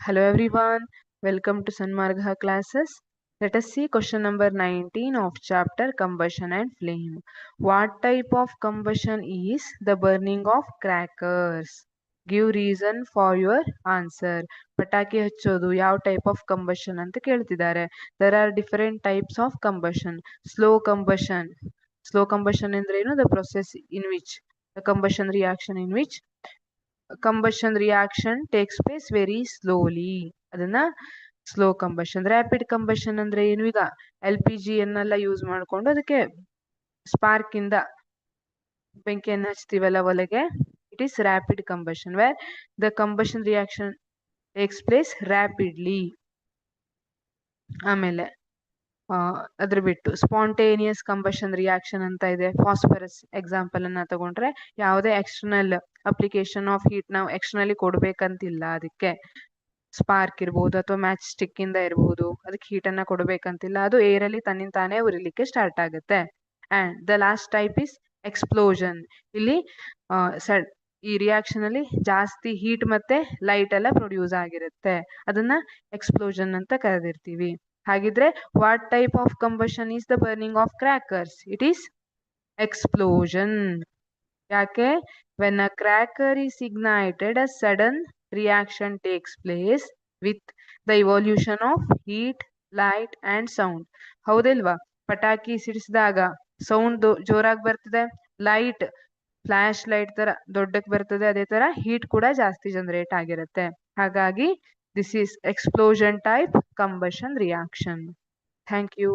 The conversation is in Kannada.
Hello everyone, welcome to Sanmargha classes. Let us see question number 19 of chapter Combustion and Flame. What type of combustion is the burning of crackers? Give reason for your answer. ಪಟಾಕಿ ಹಚ್ಚೋದು ಯಾವ ಟೈಪ್ ಆಫ್ ಕಂಬಷನ್ ಅಂತ ಕೇಳ್ತಿದ್ದಾರೆ. There are different types of combustion. Slow combustion. Slow combustion ಅಂದ್ರೆ ಏನು? The process in which the combustion reaction in which combustion reaction takes place very slowly. ಅದನ್ನ ಸ್ಲೋ ಕಂಬಷನ್. ರ್ಯಾಪಿಡ್ ಕಂಬಷನ್ ಅಂದ್ರೆ ಏನು? ಈಗ LPG ಯನ್ನೆಲ್ಲ ಯೂಸ್ ಮಾಡ್ಕೊಂಡು ಅದಕ್ಕೆ ಸ್ಪಾರ್ಕ್ ಇಂದ ಬೆಂಕಿಯನ್ನು ಹಚ್ತೀವಲ್ಲ ಒಲೆಗೆ, it is rapid combustion where the combustion reaction takes place rapidly. ಆಮೇಲೆ ಅದ್ರ ಬಿಟ್ಟು ಸ್ಪಾಂಟೇನಿಯಸ್ ಕಂಬಷನ್ ರಿಯಾಕ್ಷನ್ ಅಂತ ಇದೆ. ಫಾಸ್ಫರಸ್ ಎಕ್ಸಾಂಪಲ್ ಅನ್ನ ತಗೊಂಡ್ರೆ ಯಾವುದೇ ಎಕ್ಸ್ಟರ್ನಲ್ ಅಪ್ಲಿಕೇಶನ್ ಆಫ್ ಹೀಟ್ ನಾವು ಎಕ್ಸ್ಟರ್ನಲಿ ಕೊಡ್ಬೇಕಂತಿಲ್ಲ. ಅದಕ್ಕೆ ಸ್ಪಾರ್ಕ್ ಇರ್ಬೋದು ಅಥವಾ ಮ್ಯಾಚ್ ಸ್ಟಿಕ್ ಇಂದ ಇರ್ಬೋದು, ಅದಕ್ಕೆ ಹೀಟ್ ಅನ್ನ ಕೊಡ್ಬೇಕಂತಿಲ್ಲ. ಅದು ಏರ್ ಅಲ್ಲಿ ತನ್ನಿಂದ ತಾನೇ ಉರಿಲಿಕ್ಕೆ ಸ್ಟಾರ್ಟ್ ಆಗುತ್ತೆ. And the last type is explosion. ಇಲ್ಲಿ ಈ ರಿಯಾಕ್ಷನ್ ಅಲ್ಲಿ ಜಾಸ್ತಿ ಹೀಟ್ ಮತ್ತೆ ಲೈಟ್ ಎಲ್ಲ ಪ್ರೊಡ್ಯೂಸ್ ಆಗಿರುತ್ತೆ. ಅದನ್ನ ಎಕ್ಸ್ಪ್ಲೋಷನ್ ಅಂತ ಕರೆದಿರ್ತೀವಿ. ಹಾಗಿದ್ರೆ what type of combustion is the burning of crackers? It is explosion. ಯಾಕೆ? When a cracker is ignited a sudden reaction takes place with the evolution of heat, light and sound. ಹೌದಲ್ವಾ? ಪಟಾಕಿ ಸಿಡಿಸಿದಾಗ ಸೌಂಡ್ ಜೋರಾಗಿ ಬರ್ತದೆ, ಲೈಟ್ ಫ್ಲಾಶ್ ಲೈಟ್ ತರ ದೊಡ್ಡಕ್ಕೆ ಬರ್ತದೆ, ಅದೇ ತರ ಹೀಟ್ ಕೂಡ ಜಾಸ್ತಿ ಜನರೇಟ್ ಆಗಿರುತ್ತೆ. ಹಾಗಾಗಿ this is explosion type combustion reaction. Thank you.